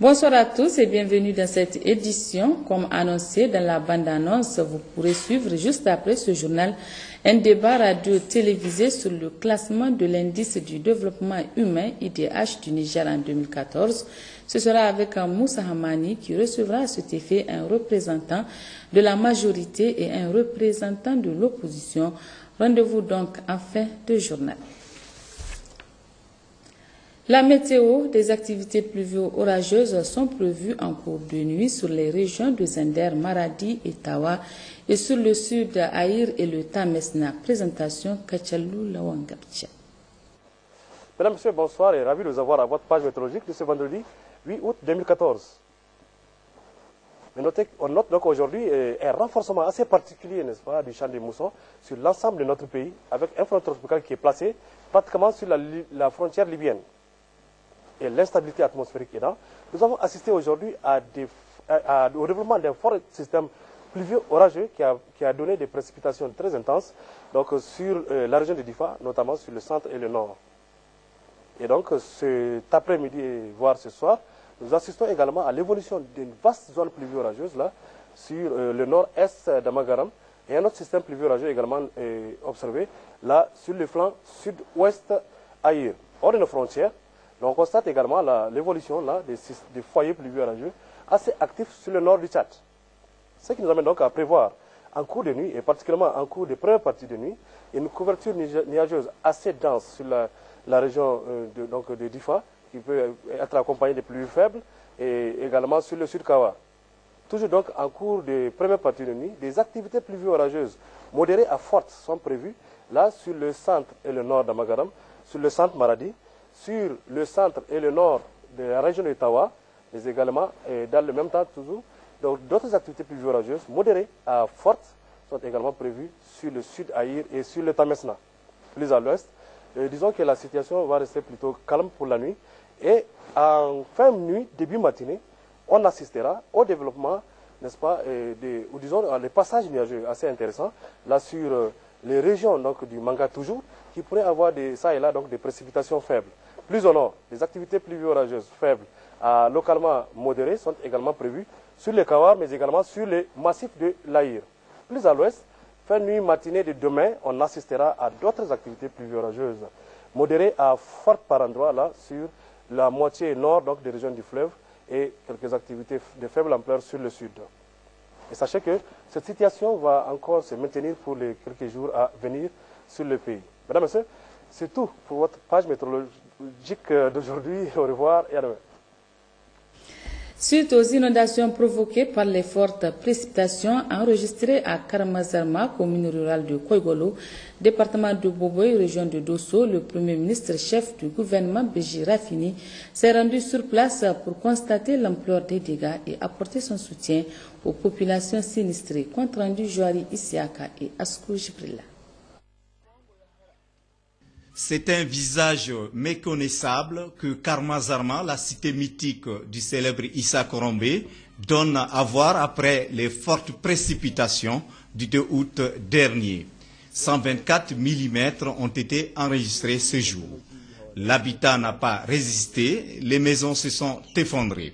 Bonsoir à tous et bienvenue dans cette édition. Comme annoncé dans la bande-annonce, vous pourrez suivre juste après ce journal un débat radio-télévisé sur le classement de l'indice du développement humain IDH du Niger en 2014. Ce sera avec Moussa Hamani qui recevra à cet effet un représentant de la majorité et un représentant de l'opposition. Rendez-vous donc en fin de journal. La météo, des activités pluvio-orageuses sont prévues en cours de nuit sur les régions de Zender, Maradi et Tawa et sur le sud Aïr et le Tamesna. Présentation Kachalou Lawangabtcha. Mesdames, Messieurs, bonsoir et ravi de vous avoir à votre page météorologique de ce vendredi 8 août 2014. On note donc aujourd'hui un renforcement assez particulier, n'est-ce pas, du champ des moussons sur l'ensemble de notre pays avec un front tropical qui est placé pratiquement sur la frontière libyenne. Et l'instabilité atmosphérique est là. Nous avons assisté aujourd'hui au développement d'un fort système pluvio-orageux qui a donné des précipitations très intenses donc, sur la région de Difa, notamment sur le centre et le nord. Et donc cet après-midi, voire ce soir, nous assistons également à l'évolution d'une vaste zone pluvio-orageuse là, sur le nord-est d'Amagaram et un autre système pluvio-orageux également observé là sur le flanc sud-ouest Aïr. Hors de nos frontières, on constate également l'évolution des foyers pluvio-orageux assez actifs sur le nord du Tchad. Ce qui nous amène donc à prévoir en cours de nuit, et particulièrement en cours de première partie de nuit, une couverture nuageuse assez dense sur la région de Difa, qui peut être accompagnée de pluies faibles, et également sur le sud Kawa. Toujours donc en cours de première partie de nuit, des activités pluvio-orageuses modérées à fortes sont prévues, là sur le centre et le nord d'Amagaram, sur le centre Maradi, sur le centre et le nord de la région de Tawa, mais également, dans le même temps, toujours, d'autres activités pluvio-orageuses modérées à fortes sont également prévues sur le sud Aïr et sur le Tamesna. Plus à l'ouest, disons que la situation va rester plutôt calme pour la nuit. Et en fin de nuit, début matinée, on assistera au développement, n'est-ce pas, ou disons, les passages nuageux assez intéressants, là sur les régions donc, du Manga toujours, qui pourraient avoir ça et là donc, des précipitations faibles. Plus au nord, des activités pluvio-orageuses faibles, localement modérées, sont également prévues sur les Kawa, mais également sur les massifs de l'Aïr. Plus à l'ouest, fin de nuit matinée de demain, on assistera à d'autres activités pluvio-orageuses, modérées à fortes par endroits, là, sur la moitié nord donc, des régions du fleuve, et quelques activités de faible ampleur sur le sud. Et sachez que cette situation va encore se maintenir pour les quelques jours à venir sur le pays. Mesdames et messieurs, c'est tout pour votre page météorologique d'aujourd'hui. Au revoir et à demain. Suite aux inondations provoquées par les fortes précipitations enregistrées à Karamazarma, commune rurale de Koigolo, département de Boboy, région de Dosso, le Premier ministre chef du gouvernement Béji Rafini s'est rendu sur place pour constater l'ampleur des dégâts et apporter son soutien aux populations sinistrées. Compte rendu Joari Isiaka et Askou Jibrilla. C'est un visage méconnaissable que Karamazarma, la cité mythique du célèbre Issa Korombe, donne à voir après les fortes précipitations du 2 août dernier. 124 mm ont été enregistrés ce jour. L'habitat n'a pas résisté, les maisons se sont effondrées.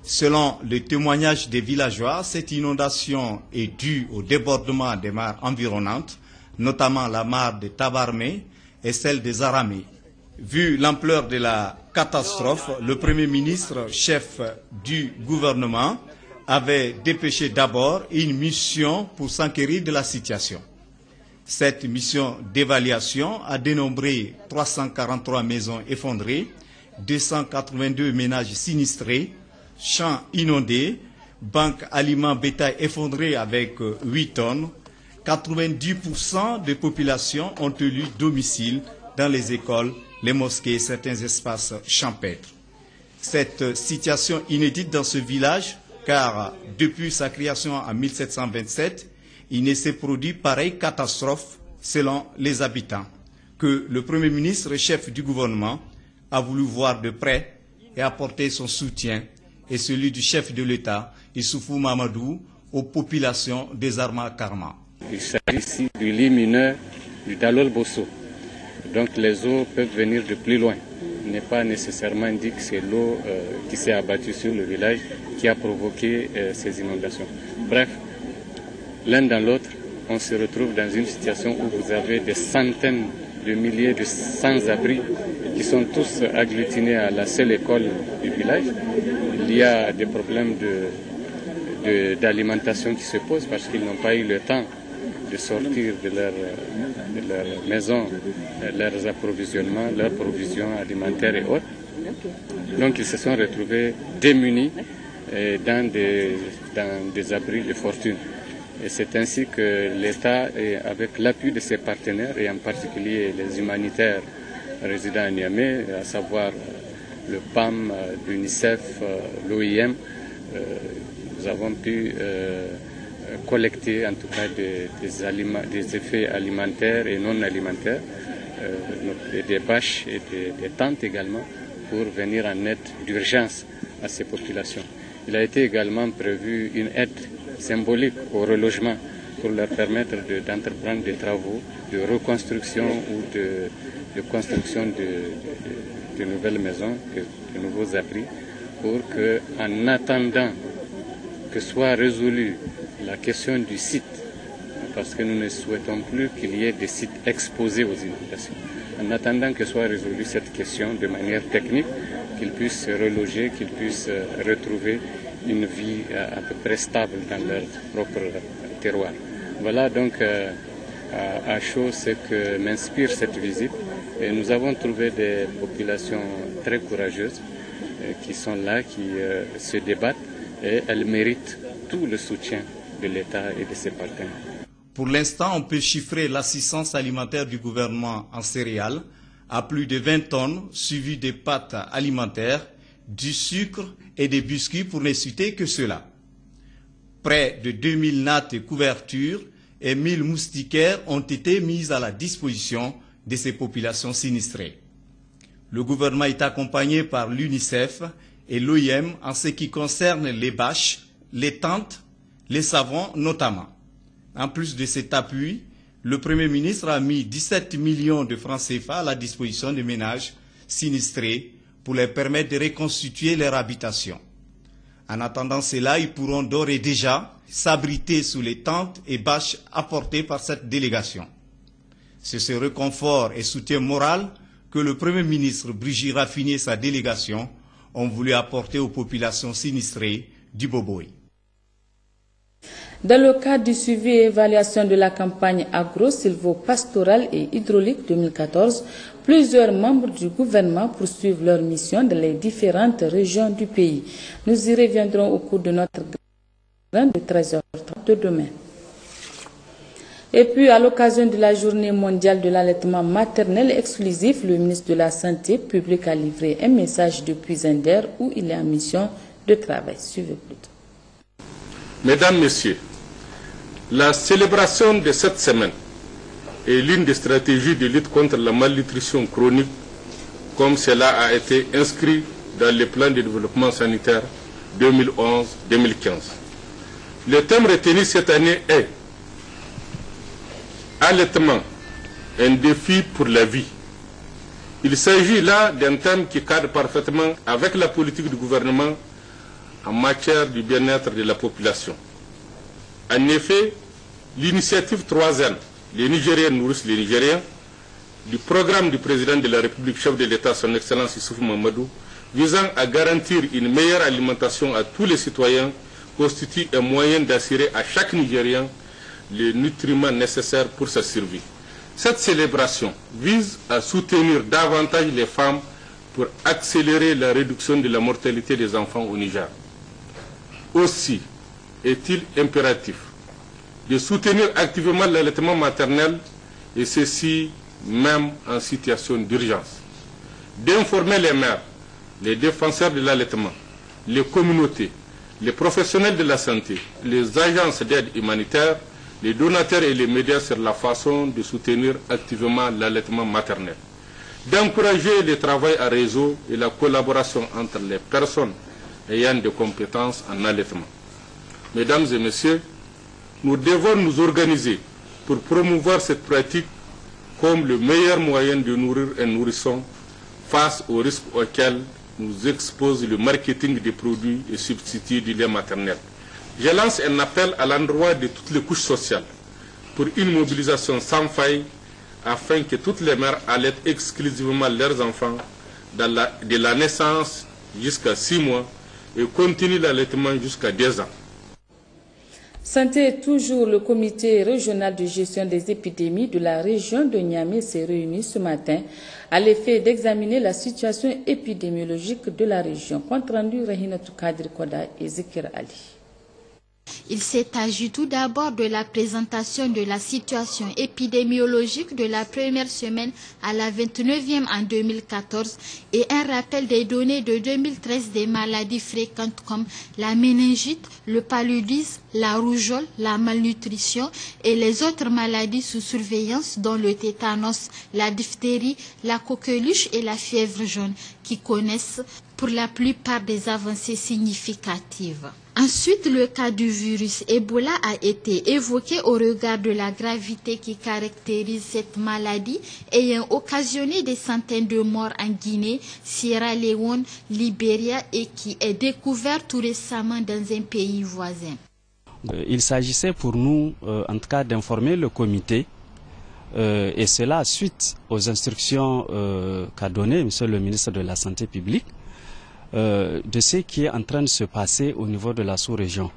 Selon le témoignage des villageois, cette inondation est due au débordement des mares environnantes, notamment la mare de Tabarmé, et celle des Aramées. Vu l'ampleur de la catastrophe, le Premier ministre, chef du gouvernement, avait dépêché d'abord une mission pour s'enquérir de la situation. Cette mission d'évaluation a dénombré 343 maisons effondrées, 282 ménages sinistrés, champs inondés, banques aliments bétail effondrés avec 8 tonnes, 90% des populations ont élu domicile dans les écoles, les mosquées et certains espaces champêtres. Cette situation inédite dans ce village, car depuis sa création en 1727, il ne s'est produit pareille catastrophe selon les habitants, que le Premier ministre, chef du gouvernement, a voulu voir de près et apporter son soutien et celui du chef de l'État, Issoufou Mamadou, aux populations des Arma Karma. Il s'agit ici du lit mineur du Dalol Bosso. Donc les eaux peuvent venir de plus loin. n'est pas nécessairement dit que c'est l'eau qui s'est abattue sur le village qui a provoqué ces inondations. Bref, l'un dans l'autre, on se retrouve dans une situation où vous avez des centaines de milliers de sans-abri qui sont tous agglutinés à la seule école du village. Il y a des problèmes d'alimentation qui se posent parce qu'ils n'ont pas eu le temps de sortir de leur maison, leurs approvisionnements, leurs provisions alimentaires et autres. Donc ils se sont retrouvés démunis dans des abris de fortune. Et c'est ainsi que l'État, avec l'appui de ses partenaires, et en particulier les humanitaires résidant à Niamey, à savoir le PAM, l'UNICEF, l'OIM, nous avons pu collecter en tout cas des effets alimentaires et non alimentaires, des bâches et des tentes également, pour venir en aide d'urgence à ces populations. Il a été également prévu une aide symbolique au relogement pour leur permettre d'entreprendre des travaux de reconstruction ou de construction de nouvelles maisons, de nouveaux abris, pour que, en attendant que soit résolue la question du site, parce que nous ne souhaitons plus qu'il y ait des sites exposés aux inondations, en attendant que soit résolue cette question de manière technique, qu'ils puissent se reloger, qu'ils puissent retrouver une vie à peu près stable dans leur propre terroir. Voilà donc à chaud ce que m'inspire cette visite. Et nous avons trouvé des populations très courageuses qui sont là, qui se débattent, et elles méritent tout le soutien de l'État et de ses partenaires. Pour l'instant, on peut chiffrer l'assistance alimentaire du gouvernement en céréales à plus de 20 tonnes, suivi des pâtes alimentaires, du sucre et des biscuits, pour ne citer que cela. Près de 2000 nattes et couvertures et 1000 moustiquaires ont été mises à la disposition de ces populations sinistrées. Le gouvernement est accompagné par l'UNICEF et l'OIM en ce qui concerne les bâches, les tentes, les savons notamment. En plus de cet appui, le Premier ministre a mis 17 millions de francs CFA à la disposition des ménages sinistrés pour leur permettre de reconstituer leur habitation. En attendant cela, ils pourront d'ores et déjà s'abriter sous les tentes et bâches apportées par cette délégation. C'est ce réconfort et soutien moral que le Premier ministre Brigitte Raffini et sa délégation ont voulu apporter aux populations sinistrées du Boboï. Dans le cadre du suivi et évaluation de la campagne agro-silvopastorale et hydraulique 2014, plusieurs membres du gouvernement poursuivent leur mission dans les différentes régions du pays. Nous y reviendrons au cours de notre grande de 13h30 de demain. Et puis, à l'occasion de la journée mondiale de l'allaitement maternel exclusif, le ministre de la Santé publique a livré un message depuis Zender où il est en mission de travail. Suivez plutôt. Mesdames, Messieurs, la célébration de cette semaine est l'une des stratégies de lutte contre la malnutrition chronique, comme cela a été inscrit dans le plan de développement sanitaire 2011-2015. Le thème retenu cette année est « Allaitement, un défi pour la vie ». Il s'agit là d'un thème qui cadre parfaitement avec la politique du gouvernement en matière du bien-être de la population. En effet, l'initiative 3N, les Nigériens nourrissent les Nigériens, du programme du président de la République, chef de l'État, son Excellence Issoufou Mamadou, visant à garantir une meilleure alimentation à tous les citoyens, constitue un moyen d'assurer à chaque Nigérien les nutriments nécessaires pour sa survie. Cette célébration vise à soutenir davantage les femmes pour accélérer la réduction de la mortalité des enfants au Niger. Aussi est-il impératif de soutenir activement l'allaitement maternel, et ceci même en situation d'urgence, d'informer les mères, les défenseurs de l'allaitement, les communautés, les professionnels de la santé, les agences d'aide humanitaire, les donateurs et les médias sur la façon de soutenir activement l'allaitement maternel, d'encourager le travail à réseau et la collaboration entre les personnes ayant des compétences en allaitement. Mesdames et messieurs, nous devons nous organiser pour promouvoir cette pratique comme le meilleur moyen de nourrir un nourrisson face aux risques auxquels nous expose le marketing des produits et substituts du lait maternel. Je lance un appel à l'endroit de toutes les couches sociales pour une mobilisation sans faille afin que toutes les mères allaitent exclusivement leurs enfants de la naissance jusqu'à 6 mois et continuent l'allaitement jusqu'à 10 ans. Santé toujours, le comité régional de gestion des épidémies de la région de Niamey s'est réuni ce matin à l'effet d'examiner la situation épidémiologique de la région. Compte rendu Rahinatou Kadri Koda et Zikir Ali. Il s'est agi tout d'abord de la présentation de la situation épidémiologique de la première semaine à la 29e en 2014 et un rappel des données de 2013 des maladies fréquentes comme la méningite, le paludisme, la rougeole, la malnutrition et les autres maladies sous surveillance dont le tétanos, la diphtérie, la coqueluche et la fièvre jaune qui connaissent pour la plupart des avancées significatives. Ensuite, le cas du virus Ebola a été évoqué au regard de la gravité qui caractérise cette maladie ayant occasionné des centaines de morts en Guinée, Sierra Leone, Libéria et qui est découvert tout récemment dans un pays voisin. Il s'agissait pour nous, en tout cas, d'informer le comité et cela suite aux instructions qu'a données M. le ministre de la Santé publique de ce qui est en train de se passer au niveau de la sous-région.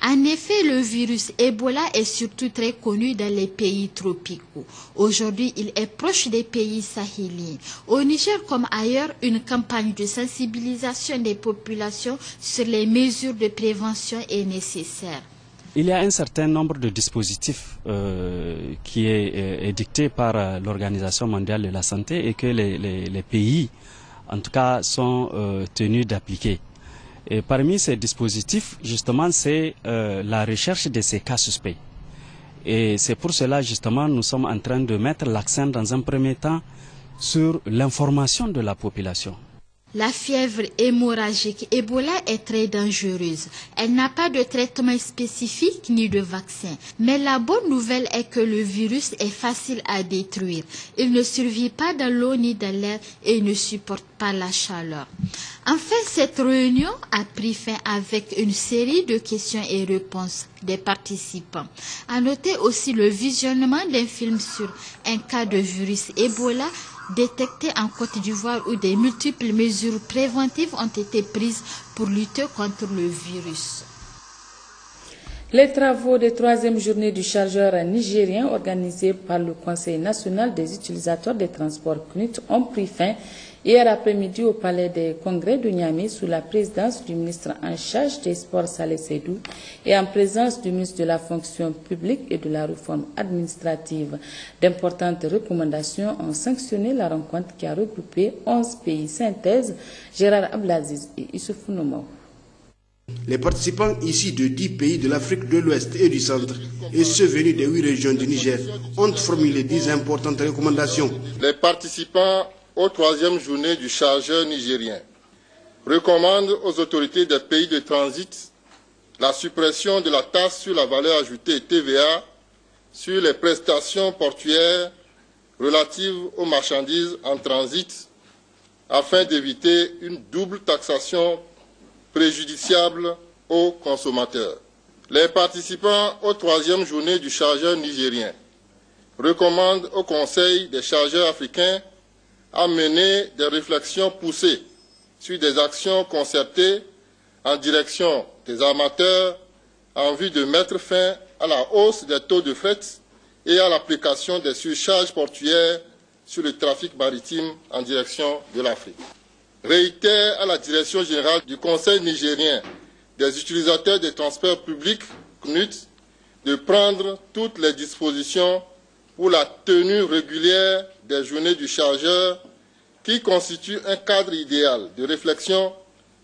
En effet, le virus Ebola est surtout très connu dans les pays tropicaux. Aujourd'hui, il est proche des pays sahéliens. Au Niger comme ailleurs, une campagne de sensibilisation des populations sur les mesures de prévention est nécessaire. Il y a un certain nombre de dispositifs qui est édicté par l'Organisation mondiale de la santé et que les pays en tout cas, sont tenus d'appliquer. Et parmi ces dispositifs, justement, c'est la recherche de ces cas suspects. Et c'est pour cela, justement, nous sommes en train de mettre l'accent dans un premier temps sur l'information de la population. La fièvre hémorragique Ebola est très dangereuse. Elle n'a pas de traitement spécifique ni de vaccin. Mais la bonne nouvelle est que le virus est facile à détruire. Il ne survit pas dans l'eau ni dans l'air et ne supporte pas la chaleur. Enfin, cette réunion a pris fin avec une série de questions et réponses des participants. À noter aussi le visionnement d'un film sur un cas de virus Ebola détecté en Côte d'Ivoire où des multiples mesures préventives ont été prises pour lutter contre le virus. Les travaux des 3e journée du chargeur nigérien organisés par le Conseil national des utilisateurs des transports CNUT ont pris fin hier après-midi au Palais des Congrès de Niamey sous la présidence du ministre en charge des Sports Saleh Seydou et en présence du ministre de la fonction publique et de la réforme administrative. D'importantes recommandations ont sanctionné la rencontre qui a regroupé 11 pays. Synthèse, Gérard Ablaziz et Issoufou Nomaou. Les participants ici de 10 pays de l'Afrique de l'Ouest et du Centre et ceux venus des 8 régions du Niger ont formulé 10 importantes recommandations. Les participants aux 3e journée du chargeur nigérien recommandent aux autorités des pays de transit la suppression de la taxe sur la valeur ajoutée TVA sur les prestations portuaires relatives aux marchandises en transit afin d'éviter une double taxation préjudiciable aux consommateurs. Les participants aux 3e journée du chargeur nigérien recommandent au Conseil des chargeurs africains à mener des réflexions poussées sur des actions concertées en direction des armateurs en vue de mettre fin à la hausse des taux de fret et à l'application des surcharges portuaires sur le trafic maritime en direction de l'Afrique. Réitère à la direction générale du Conseil nigérien des utilisateurs des transports publics, CNUT, de prendre toutes les dispositions pour la tenue régulière des journées du chargeur qui constituent un cadre idéal de réflexion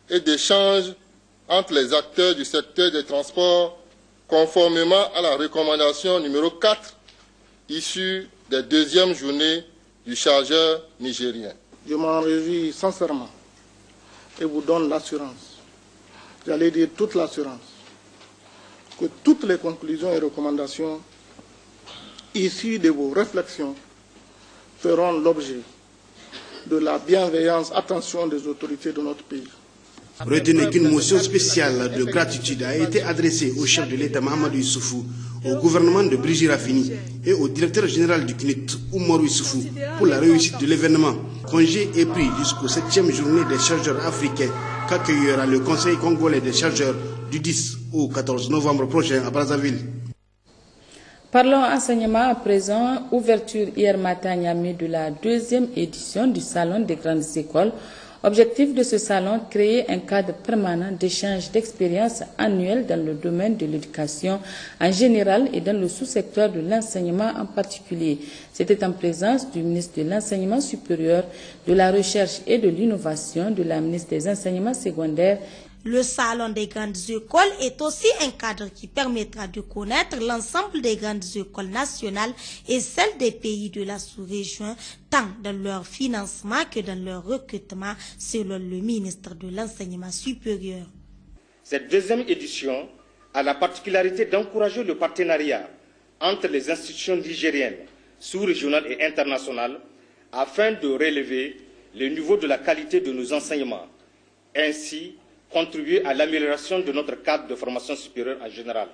et d'échange entre les acteurs du secteur des transports conformément à la recommandation numéro 4 issue des 2e journées du chargeur nigérien. Je m'en réjouis sincèrement et vous donne l'assurance, j'allais dire toute l'assurance, que toutes les conclusions et recommandations issues de vos réflexions feront l'objet de la bienveillance, attention des autorités de notre pays. Retenez qu'une motion spéciale de gratitude a été adressée au chef de l'État Mahamadou Issoufou, au gouvernement de Brigitte Raffini et au directeur général du CNIT Oumarou Issoufou pour la réussite de l'événement. Congé est pris jusqu'au 7e journée des chargeurs africains qu'accueillera le Conseil congolais des chargeurs du 10 au 14 novembre prochain à Brazzaville. Parlons enseignement à présent. Ouverture hier matin à Niamey de la 2e édition du Salon des grandes écoles. Objectif de ce salon, créer un cadre permanent d'échange d'expériences annuelles dans le domaine de l'éducation en général et dans le sous-secteur de l'enseignement en particulier. C'était en présence du ministre de l'Enseignement supérieur, de la Recherche et de l'Innovation, de la ministre des Enseignements secondaires. Le Salon des grandes écoles est aussi un cadre qui permettra de connaître l'ensemble des grandes écoles nationales et celles des pays de la sous-région, tant dans leur financement que dans leur recrutement, selon le ministre de l'Enseignement supérieur. Cette 2e édition a la particularité d'encourager le partenariat entre les institutions nigériennes, sous-régionales et internationales, afin de relever le niveau de la qualité de nos enseignements. Ainsi, contribuer à l'amélioration de notre cadre de formation supérieure en général.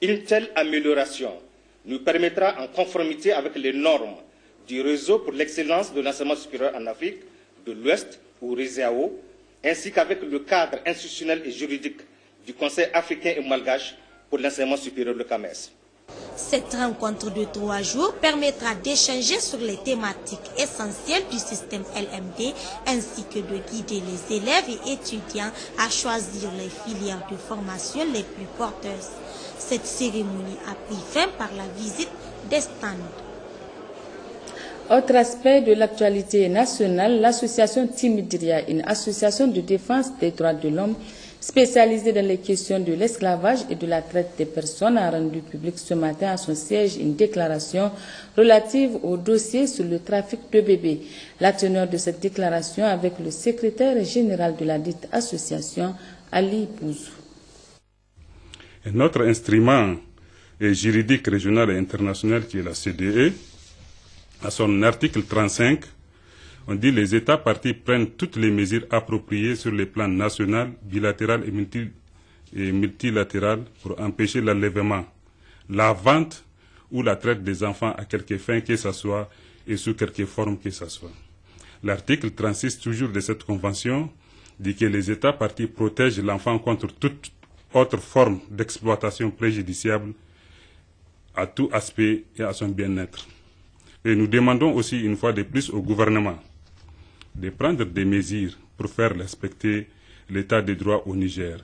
Une telle amélioration nous permettra, en conformité avec les normes du réseau pour l'excellence de l'enseignement supérieur en Afrique de l'Ouest, ou RISEAO, ainsi qu'avec le cadre institutionnel et juridique du Conseil africain et malgache pour l'enseignement supérieur, le CAMES. Cette rencontre de 3 jours permettra d'échanger sur les thématiques essentielles du système LMD ainsi que de guider les élèves et étudiants à choisir les filières de formation les plus porteuses. Cette cérémonie a pris fin par la visite des stands. Autre aspect de l'actualité nationale, l'association Timidria, une association de défense des droits de l'homme spécialisée dans les questions de l'esclavage et de la traite des personnes, a rendu public ce matin à son siège une déclaration relative au dossier sur le trafic de bébés. La teneur de cette déclaration avec le secrétaire général de la dite association, Ali Bouzou. Notre instrument juridique régional et international qui est la CDE, à son article 35, on dit les États partis prennent toutes les mesures appropriées sur les plans national, bilatéral et multilatéral pour empêcher l'enlèvement, la vente ou la traite des enfants à quelque fin que ce soit et sous quelque forme que ce soit. L'article 36 toujours de cette convention dit que les États partis protègent l'enfant contre toute autre forme d'exploitation préjudiciable à tout aspect et à son bien-être. Et nous demandons aussi une fois de plus au gouvernement de prendre des mesures pour faire respecter l'état de droit au Niger.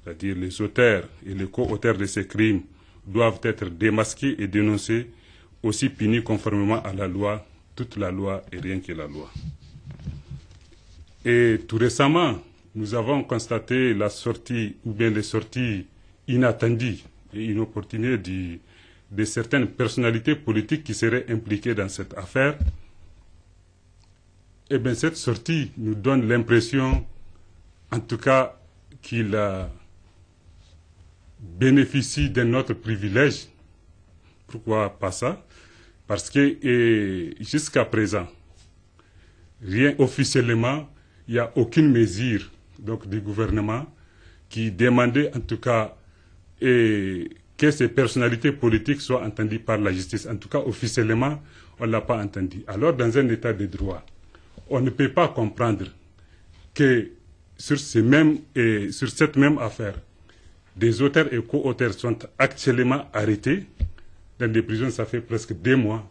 C'est-à-dire les auteurs et les co-auteurs de ces crimes doivent être démasqués et dénoncés, aussi punis conformément à la loi, toute la loi et rien que la loi. Et tout récemment, nous avons constaté la sortie, ou bien les sorties inattendues et inopportunes de certaines personnalités politiques qui seraient impliquées dans cette affaire. Eh bien, cette sortie nous donne l'impression, en tout cas, qu'il bénéficie d'un autre privilège. Pourquoi pas ça? Parce que jusqu'à présent, rien officiellement, il n'y a aucune mesure donc, du gouvernement qui demandait en tout cas que ces personnalités politiques soient entendues par la justice. En tout cas, officiellement, on ne l'a pas entendu. Alors, dans un état de droit, on ne peut pas comprendre que sur cette même affaire, des auteurs et co-auteurs sont actuellement arrêtés dans des prisons, ça fait presque 2 mois,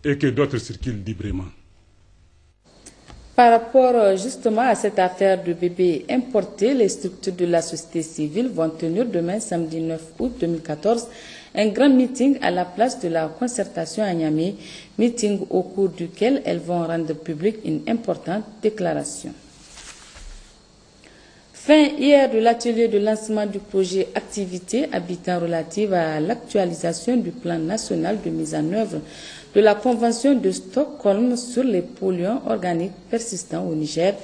et que d'autres circulent librement. Par rapport justement à cette affaire de bébés importés, les structures de la société civile vont tenir demain, samedi 9 août 2014, un grand meeting à la place de la concertation à Niamey, meeting au cours duquel elles vont rendre publique une importante déclaration. Fin hier de l'atelier de lancement du projet Activités habitant relative à l'actualisation du plan national de mise en œuvre de la Convention de Stockholm sur les polluants organiques persistants au Niger,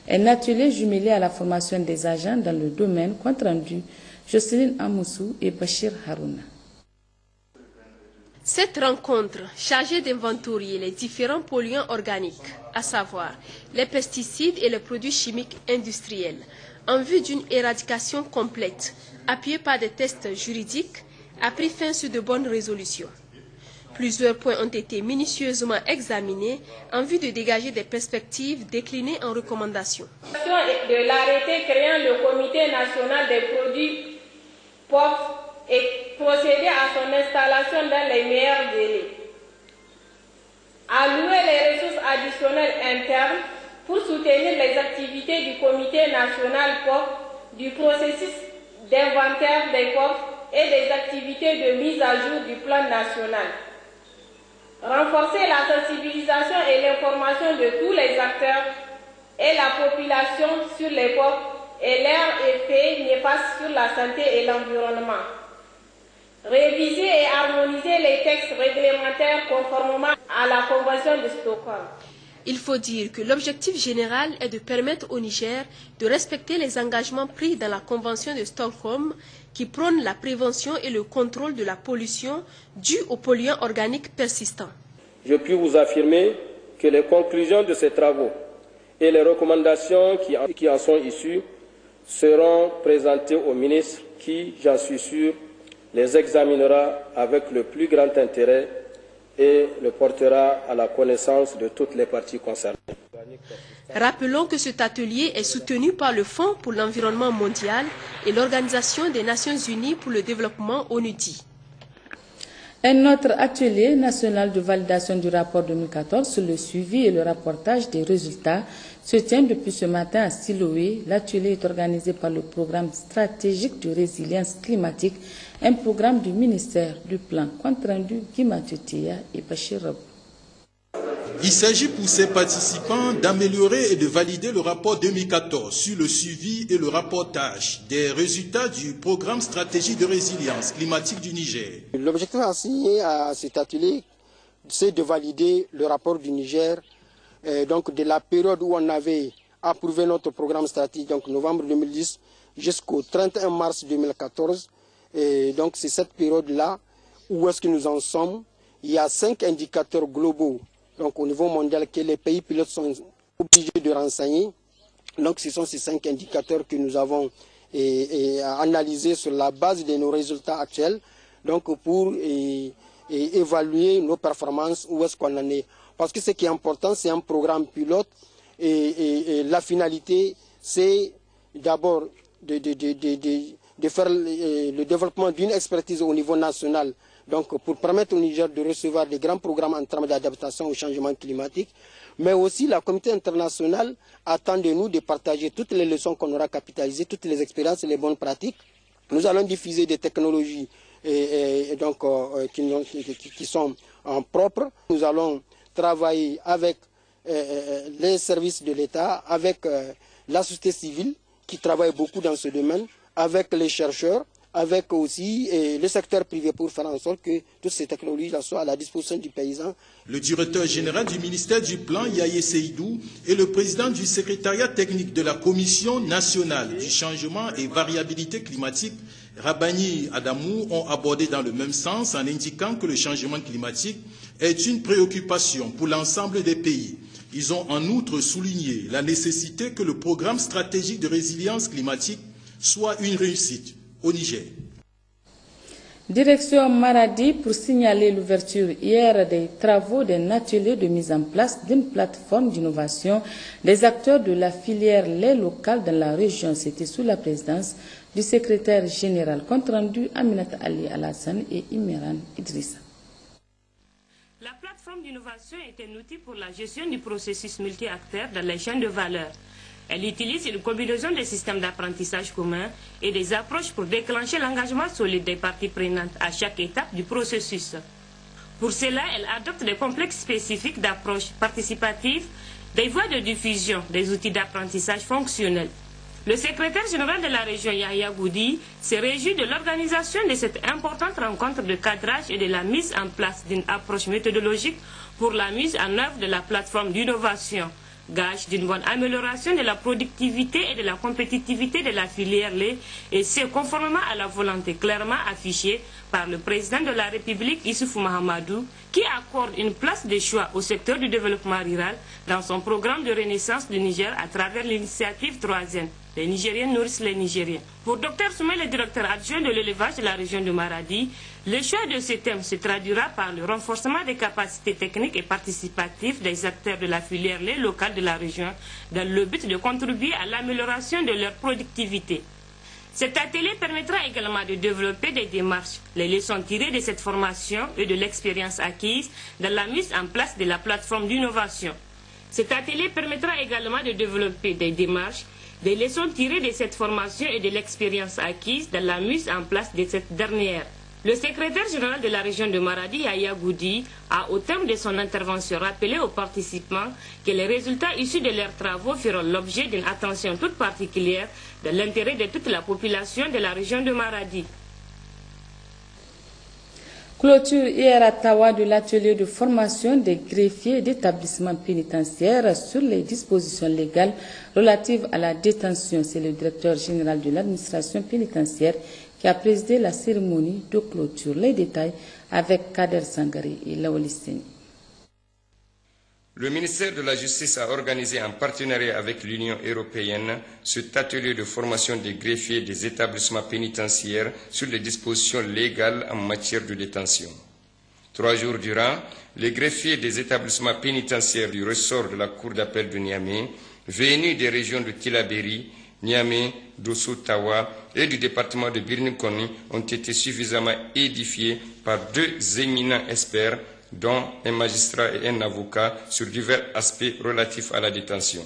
un atelier jumelé à la formation des agents dans le domaine, compte rendu Jocelyne Amoussou et Bachir Harouna. Cette rencontre, chargée d'inventorier les différents polluants organiques, à savoir les pesticides et les produits chimiques industriels, en vue d'une éradication complète, appuyée par des tests juridiques, a pris fin sur de bonnes résolutions. Plusieurs points ont été minutieusement examinés en vue de dégager des perspectives déclinées en recommandations. De l'arrêté créant le Comité national des produits POF et procéder à son installation dans les meilleurs délais. Allouer les ressources additionnelles internes pour soutenir les activités du Comité national POF, du processus d'inventaire des POF et des activités de mise à jour du plan national. Renforcer la sensibilisation et l'information de tous les acteurs et la population sur les POF et leurs effets néfastes sur la santé et l'environnement. Réviser et harmoniser les textes réglementaires conformément à la Convention de Stockholm. Il faut dire que l'objectif général est de permettre au Niger de respecter les engagements pris dans la Convention de Stockholm qui prône la prévention et le contrôle de la pollution due aux polluants organiques persistants. Je puis vous affirmer que les conclusions de ces travaux et les recommandations qui en sont issues seront présentées au ministre qui, j'en suis sûr, les examinera avec le plus grand intérêt et le portera à la connaissance de toutes les parties concernées. Rappelons que cet atelier est soutenu par le Fonds pour l'environnement mondial et l'Organisation des Nations Unies pour le développement ONUDI. Un autre atelier national de validation du rapport 2014 sur le suivi et le rapportage des résultats se tient depuis ce matin à Siloé. L'atelier est organisé par le programme stratégique de résilience climatique, un programme du ministère du Plan. Compte rendu Guy Mathieu et Bachir Rabou. Il s'agit pour ces participants d'améliorer et de valider le rapport 2014 sur le suivi et le rapportage des résultats du programme stratégique de résilience climatique du Niger. L'objectif assigné à cet atelier, c'est de valider le rapport du Niger, donc de la période où on avait approuvé notre programme stratégique, donc novembre 2010 jusqu'au 31 mars 2014. Et donc c'est cette période-là où est-ce que nous en sommes. Il y a 5 indicateurs globaux. Donc au niveau mondial que les pays pilotes sont obligés de renseigner. Donc ce sont ces 5 indicateurs que nous avons analysés sur la base de nos résultats actuels, donc pour évaluer nos performances, où est-ce qu'on en est. Parce que ce qui est important, c'est un programme pilote et la finalité, c'est d'abord de faire le développement d'une expertise au niveau national, donc pour permettre au Niger de recevoir des grands programmes en termes d'adaptation au changement climatique, mais aussi la communauté internationale attend de nous de partager toutes les leçons qu'on aura capitalisées, toutes les expériences et les bonnes pratiques. Nous allons diffuser des technologies qui sont propres. Nous allons travailler avec les services de l'État, avec la société civile qui travaille beaucoup dans ce domaine, avec les chercheurs, avec aussi le secteur privé pour faire en sorte que toutes ces technologies soient à la disposition du paysan. Le directeur général du ministère du Plan, Yaye Seydou, et le président du secrétariat technique de la Commission nationale du changement et variabilité climatique, Rabani Adamou, ont abordé dans le même sens en indiquant que le changement climatique est une préoccupation pour l'ensemble des pays. Ils ont en outre souligné la nécessité que le programme stratégique de résilience climatique soit une réussite au Niger. Direction Maradi pour signaler l'ouverture hier des travaux d'un atelier de mise en place d'une plateforme d'innovation des acteurs de la filière lait locale dans la région. C'était sous la présidence du secrétaire général. Compte rendu Aminata Ali Alassane et Imiran Idrissa. La plateforme d'innovation est un outil pour la gestion du processus multi-acteurs dans les chaînes de valeur. Elle utilise une combinaison des systèmes d'apprentissage communs et des approches pour déclencher l'engagement solide des parties prenantes à chaque étape du processus. Pour cela, elle adopte des complexes spécifiques d'approche participative, des voies de diffusion, des outils d'apprentissage fonctionnels. Le secrétaire général de la région, Yahya Goudi, se réjouit de l'organisation de cette importante rencontre de cadrage et de la mise en place d'une approche méthodologique pour la mise en œuvre de la plateforme d'innovation. gage d'une bonne amélioration de la productivité et de la compétitivité de la filière lait, et c'est conformément à la volonté clairement affichée par le président de la République, Issoufou Mahamadou, qui accorde une place de choix au secteur du développement rural dans son programme de renaissance du Niger à travers l'initiative 3N. Les Nigériens nourrissent les Nigériens. Pour Dr Soumé, le directeur adjoint de l'élevage de la région de Maradi, le choix de ce thème se traduira par le renforcement des capacités techniques et participatives des acteurs de la filière lait locale de la région dans le but de contribuer à l'amélioration de leur productivité. Cet atelier permettra également de développer des démarches, les leçons tirées de cette formation et de l'expérience acquise dans la mise en place de la plateforme d'innovation. Cet atelier permettra également de développer des démarches, des leçons tirées de cette formation et de l'expérience acquise dans la mise en place de cette dernière. Le secrétaire général de la région de Maradi, Yaya Goudi, a au terme de son intervention rappelé aux participants que les résultats issus de leurs travaux feront l'objet d'une attention toute particulière dans l'intérêt de toute la population de la région de Maradi. Clôture hier à Tawa de l'atelier de formation des greffiers d'établissements pénitentiaires sur les dispositions légales relatives à la détention. C'est le directeur général de l'administration pénitentiaire qui a présidé la cérémonie de clôture. Les détails avec Kader Sangari et Laolisteni. Le ministère de la Justice a organisé en partenariat avec l'Union européenne cet atelier de formation des greffiers des établissements pénitentiaires sur les dispositions légales en matière de détention. 3 jours durant, les greffiers des établissements pénitentiaires du ressort de la Cour d'appel de Niamey, venus des régions de Tillabéri, Niamey, Dosso, Tawa et du département de Birni-Koni ont été suffisamment édifiés par 2 éminents experts, dont un magistrat et un avocat, sur divers aspects relatifs à la détention.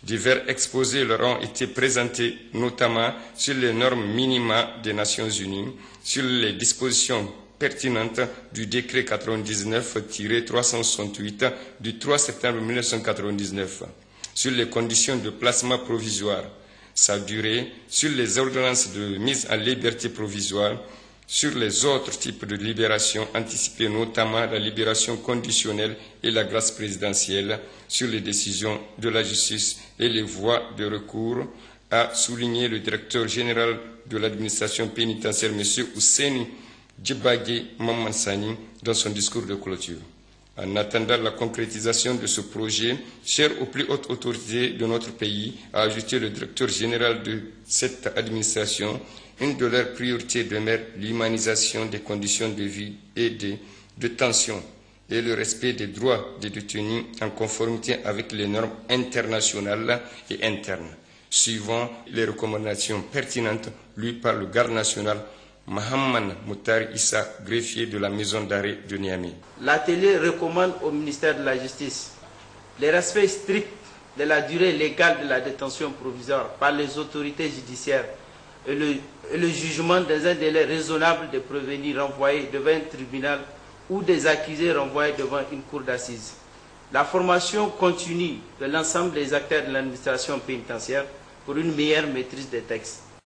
Divers exposés leur ont été présentés, notamment sur les normes minima des Nations Unies, sur les dispositions pertinentes du décret 99-368 du 3 septembre 1999, sur les conditions de placement provisoire, sa durée, sur les ordonnances de mise en liberté provisoire, sur les autres types de libération anticipée, notamment la libération conditionnelle et la grâce présidentielle, sur les décisions de la justice et les voies de recours, a souligné le directeur général de l'administration pénitentiaire, M. Ousseini Djibagé Mamansani, dans son discours de clôture. En attendant la concrétisation de ce projet, cher aux plus hautes autorités de notre pays, a ajouté le directeur général de cette administration, une de leurs priorités demeure l'humanisation des conditions de vie et de détention et le respect des droits des détenus en conformité avec les normes internationales et internes, suivant les recommandations pertinentes lues par le garde national Mohamed Moutar Issa, greffier de la maison d'arrêt de Niamey. L'atelier recommande au ministère de la Justice le respect strict de la durée légale de la détention provisoire par les autorités judiciaires et le jugement dans un délai raisonnable des prévenus renvoyés devant un tribunal ou des accusés renvoyés devant une cour d'assises. La formation continue de l'ensemble des acteurs de l'administration pénitentiaire pour une meilleure maîtrise des textes.